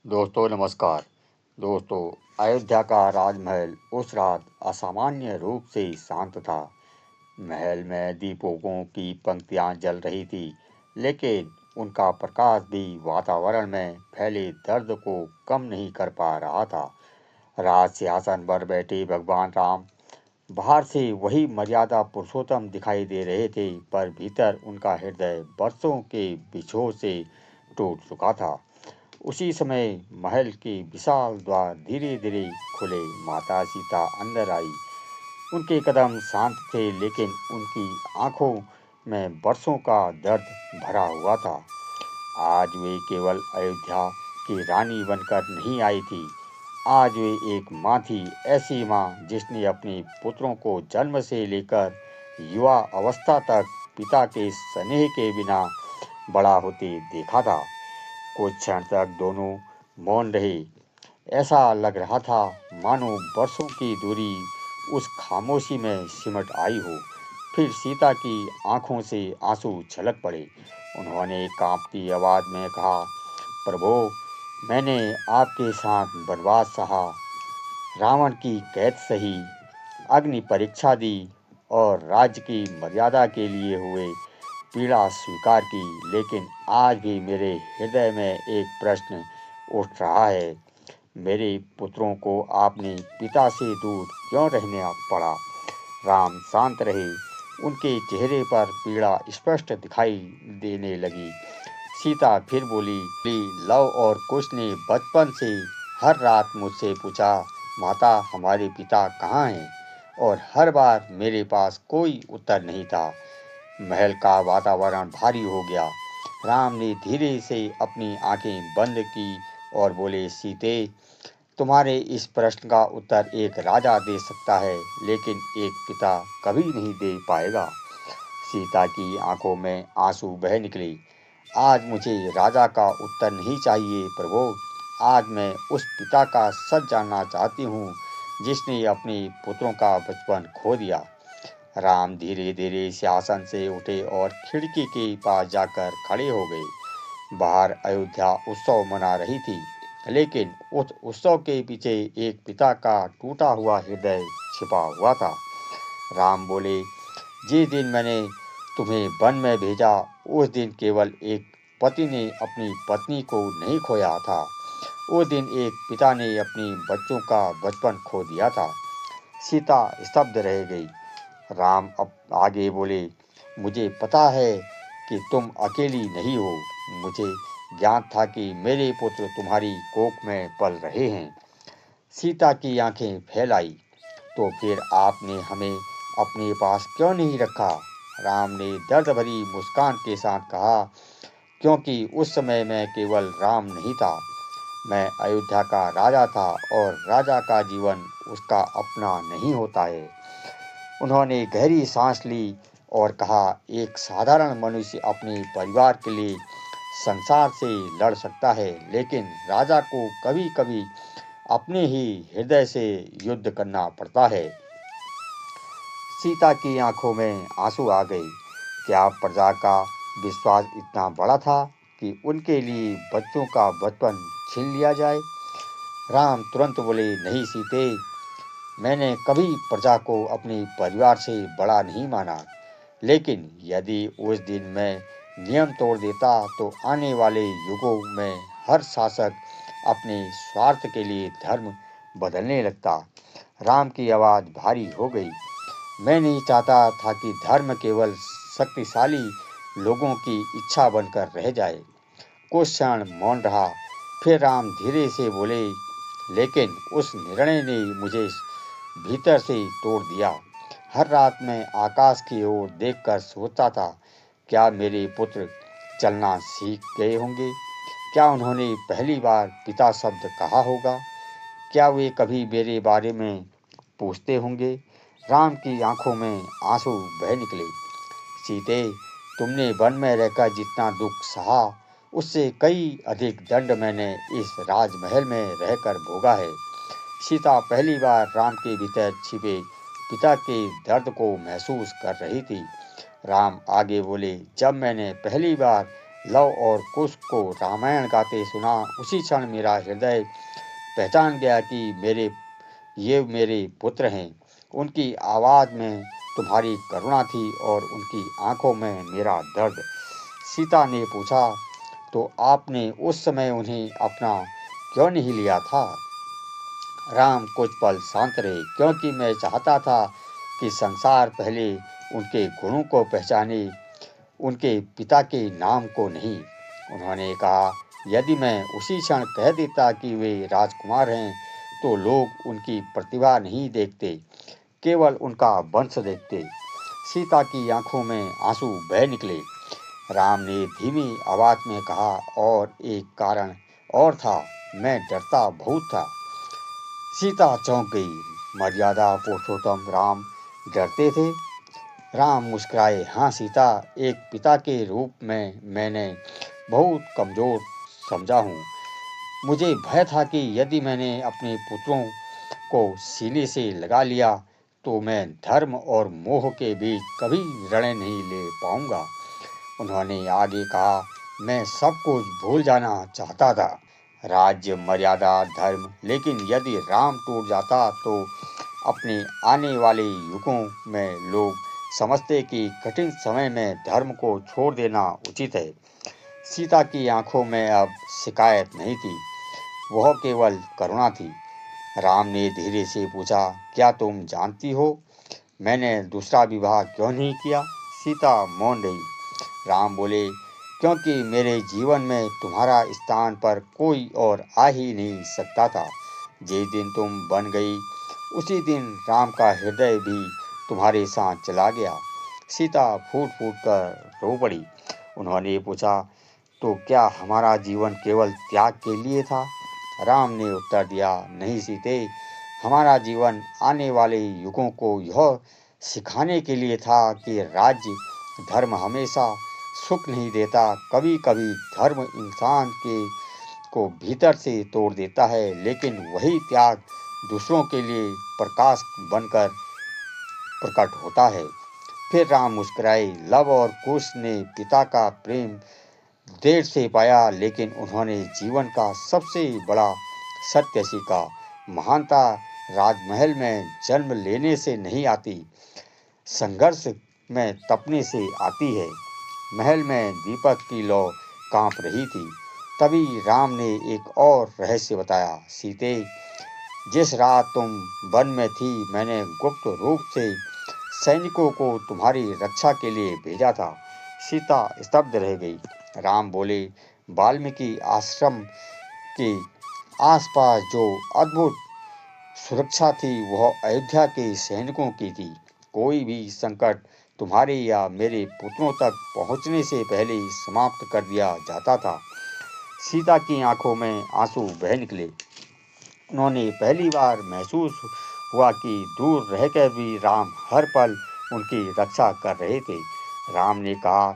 दोस्तों नमस्कार। दोस्तों, अयोध्या का राजमहल उस रात असामान्य रूप से शांत था। महल में दीपकों की पंक्तियां जल रही थी, लेकिन उनका प्रकाश भी वातावरण में फैले दर्द को कम नहीं कर पा रहा था। राज सिंहासन पर बैठे भगवान राम बाहर से वही मर्यादा पुरुषोत्तम दिखाई दे रहे थे, पर भीतर उनका हृदय बरसों के बिछोह से टूट चुका था। उसी समय महल के विशाल द्वार धीरे धीरे खुले। माता सीता अंदर आई। उनके कदम शांत थे, लेकिन उनकी आंखों में बरसों का दर्द भरा हुआ था। आज वे केवल अयोध्या की रानी बनकर नहीं आई थी। आज वे एक माँ थी, ऐसी माँ जिसने अपने पुत्रों को जन्म से लेकर युवा अवस्था तक पिता के स्नेह के बिना बड़ा होते देखा था। कुछ क्षण तक दोनों मौन रहे। ऐसा लग रहा था मानो बरसों की दूरी उस खामोशी में सिमट आई हो। फिर सीता की आंखों से आंसू छलक पड़े। उन्होंने कांपती आवाज में कहा, प्रभु, मैंने आपके साथ वनवास सहा, रावण की कैद सही, अग्नि परीक्षा दी और राज्य की मर्यादा के लिए हुए पीड़ा स्वीकार की, लेकिन आज भी मेरे हृदय में एक प्रश्न उठ रहा है। मेरे पुत्रों को आपने पिता से दूर क्यों रहना पड़ा? राम शांत रहे। उनके चेहरे पर पीड़ा स्पष्ट दिखाई देने लगी। सीता फिर बोली, लव और कुश ने बचपन से हर रात मुझसे पूछा, माता, हमारे पिता कहाँ हैं? और हर बार मेरे पास कोई उत्तर नहीं था। महल का वातावरण भारी हो गया। राम ने धीरे से अपनी आंखें बंद की और बोले, सीते, तुम्हारे इस प्रश्न का उत्तर एक राजा दे सकता है, लेकिन एक पिता कभी नहीं दे पाएगा। सीता की आंखों में आंसू बह निकले। आज मुझे राजा का उत्तर नहीं चाहिए प्रभु। आज मैं उस पिता का सच जानना चाहती हूँ जिसने अपने पुत्रों का बचपन खो दिया। राम धीरे धीरे सिंहासन से उठे और खिड़की के पास जाकर खड़े हो गए। बाहर अयोध्या उत्सव मना रही थी, लेकिन उस उत्सव के पीछे एक पिता का टूटा हुआ हृदय छिपा हुआ था। राम बोले, जिस दिन मैंने तुम्हें वन में भेजा, उस दिन केवल एक पति ने अपनी पत्नी को नहीं खोया था। उस दिन एक पिता ने अपने बच्चों का बचपन खो दिया था। सीता स्तब्ध रह गई। राम अब आगे बोले, मुझे पता है कि तुम अकेली नहीं हो। मुझे ज्ञात था कि मेरे पुत्र तुम्हारी कोख में पल रहे हैं। सीता की आंखें फैल आई। तो फिर आपने हमें अपने पास क्यों नहीं रखा? राम ने दर्द भरी मुस्कान के साथ कहा, क्योंकि उस समय मैं केवल राम नहीं था, मैं अयोध्या का राजा था, और राजा का जीवन उसका अपना नहीं होता है। उन्होंने गहरी सांस ली और कहा, एक साधारण मनुष्य अपने परिवार के लिए संसार से लड़ सकता है, लेकिन राजा को कभी कभी अपने ही हृदय से युद्ध करना पड़ता है। सीता की आंखों में आंसू आ गए। क्या प्रजा का विश्वास इतना बड़ा था कि उनके लिए बच्चों का बचपन छीन लिया जाए? राम तुरंत बोले, नहीं सीते, मैंने कभी प्रजा को अपने परिवार से बड़ा नहीं माना, लेकिन यदि उस दिन मैं नियम तोड़ देता तो आने वाले युगों में हर शासक अपने स्वार्थ के लिए धर्म बदलने लगता। राम की आवाज़ भारी हो गई। मैं नहीं चाहता था कि धर्म केवल शक्तिशाली लोगों की इच्छा बनकर रह जाए। कुछ क्षण मौन रहा। फिर राम धीरे से बोले, लेकिन उस निर्णय ने मुझे भीतर से तोड़ दिया। हर रात मैं आकाश की ओर देखकर सोचता था, क्या मेरे पुत्र चलना सीख गए होंगे? क्या उन्होंने पहली बार पिता शब्द कहा होगा? क्या वे कभी मेरे बारे में पूछते होंगे? राम की आंखों में आंसू बह निकले। सीते, तुमने वन में रहकर जितना दुख सहा, उससे कई अधिक दंड मैंने इस राजमहल में रहकर भोगा है। सीता पहली बार राम के भीतर छिपे पिता के दर्द को महसूस कर रही थी। राम आगे बोले, जब मैंने पहली बार लव और कुश को रामायण गाते सुना, उसी क्षण मेरा हृदय पहचान गया कि ये मेरे पुत्र हैं। उनकी आवाज़ में तुम्हारी करुणा थी और उनकी आंखों में मेरा दर्द। सीता ने पूछा, तो आपने उस समय उन्हें अपना क्यों नहीं लिया था? राम कुछ पल शांत रहे, क्योंकि मैं चाहता था कि संसार पहले उनके गुणों को पहचाने, उनके पिता के नाम को नहीं। उन्होंने कहा, यदि मैं उसी क्षण कह देता कि वे राजकुमार हैं, तो लोग उनकी प्रतिभा नहीं देखते, केवल उनका वंश देखते। सीता की आंखों में आंसू बह निकले। राम ने धीमी आवाज में कहा, और एक कारण और था, मैं डरता बहुत था। सीता चौंक गई। मर्यादा पुरुषोत्तम राम डरते थे? राम मुस्कुराए, हाँ सीता, एक पिता के रूप में मैंने बहुत कमजोर समझा हूँ। मुझे भय था कि यदि मैंने अपने पुत्रों को सीने से लगा लिया तो मैं धर्म और मोह के बीच कभी रणय नहीं ले पाऊंगा। उन्होंने आगे कहा, मैं सब कुछ भूल जाना चाहता था, राज्य, मर्यादा, धर्म, लेकिन यदि राम टूट जाता तो अपने आने वाले युगों में लोग समझते कि कठिन समय में धर्म को छोड़ देना उचित है। सीता की आंखों में अब शिकायत नहीं थी, वह केवल करुणा थी। राम ने धीरे से पूछा, क्या तुम जानती हो मैंने दूसरा विवाह क्यों नहीं किया? सीता मौन रही। राम बोले, क्योंकि मेरे जीवन में तुम्हारा स्थान पर कोई और आ ही नहीं सकता था। जिस दिन तुम बन गई, उसी दिन राम का हृदय भी तुम्हारे साथ चला गया। सीता फूट फूट कर रो पड़ी। उन्होंने पूछा, तो क्या हमारा जीवन केवल त्याग के लिए था? राम ने उत्तर दिया, नहीं सीते, हमारा जीवन आने वाले युगों को यह सिखाने के लिए था कि राज्य, धर्म हमेशा सुख नहीं देता। कभी कभी धर्म इंसान को भीतर से तोड़ देता है, लेकिन वही त्याग दूसरों के लिए प्रकाश बनकर प्रकट होता है। फिर राम मुस्कुराए। लव और कुश ने पिता का प्रेम देर से पाया, लेकिन उन्होंने जीवन का सबसे बड़ा सत्य सीखा। महानता राजमहल में जन्म लेने से नहीं आती, संघर्ष में तपने से आती है। महल में दीपक की लौ कांप रही थी। तभी राम ने एक और रहस्य बताया, सीते, जिस रात तुम वन में थी, मैंने गुप्त रूप से सैनिकों को तुम्हारी रक्षा के लिए भेजा था। सीता स्तब्ध रह गई। राम बोले, वाल्मीकि आश्रम के आसपास जो अद्भुत सुरक्षा थी वह अयोध्या के सैनिकों की थी। कोई भी संकट तुम्हारे या मेरे पुत्रों तक पहुंचने से पहले ही समाप्त कर दिया जाता था। सीता की आंखों में आंसू बह निकले। उन्होंने पहली बार महसूस हुआ कि दूर रहकर भी राम हर पल उनकी रक्षा कर रहे थे। राम ने कहा,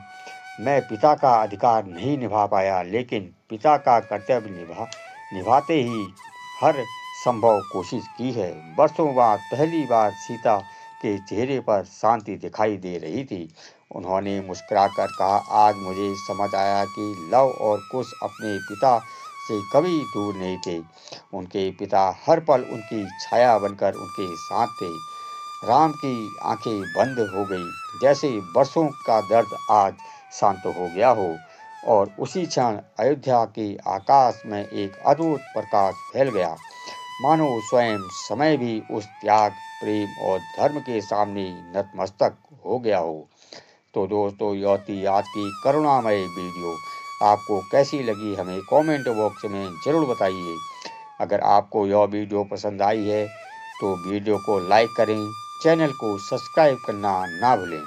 मैं पिता का अधिकार नहीं निभा पाया, लेकिन पिता का कर्तव्य निभाते ही हर संभव कोशिश की है। वर्षों बाद पहली बार सीता के चेहरे पर शांति दिखाई दे रही थी। उन्होंने मुस्कुराकर कहा, आज मुझे समझ आया कि लव और कुश अपने पिता से कभी दूर नहीं थे। उनके पिता हर पल उनकी छाया बनकर उनके साथ थे। राम की आंखें बंद हो गई, जैसे वर्षों का दर्द आज शांत हो गया हो। और उसी क्षण अयोध्या के आकाश में एक अद्भुत प्रकाश फैल गया, मानो स्वयं समय भी उस त्याग, प्रेम और धर्म के सामने नतमस्तक हो गया हो। तो दोस्तों, यह थी आज की करुणामय वीडियो। आपको कैसी लगी हमें कमेंट बॉक्स में ज़रूर बताइए। अगर आपको यह वीडियो पसंद आई है तो वीडियो को लाइक करें, चैनल को सब्सक्राइब करना ना भूलें।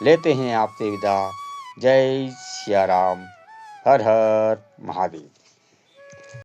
लेते हैं आपसे विदा। जय सिया राम। हर हर महादेव।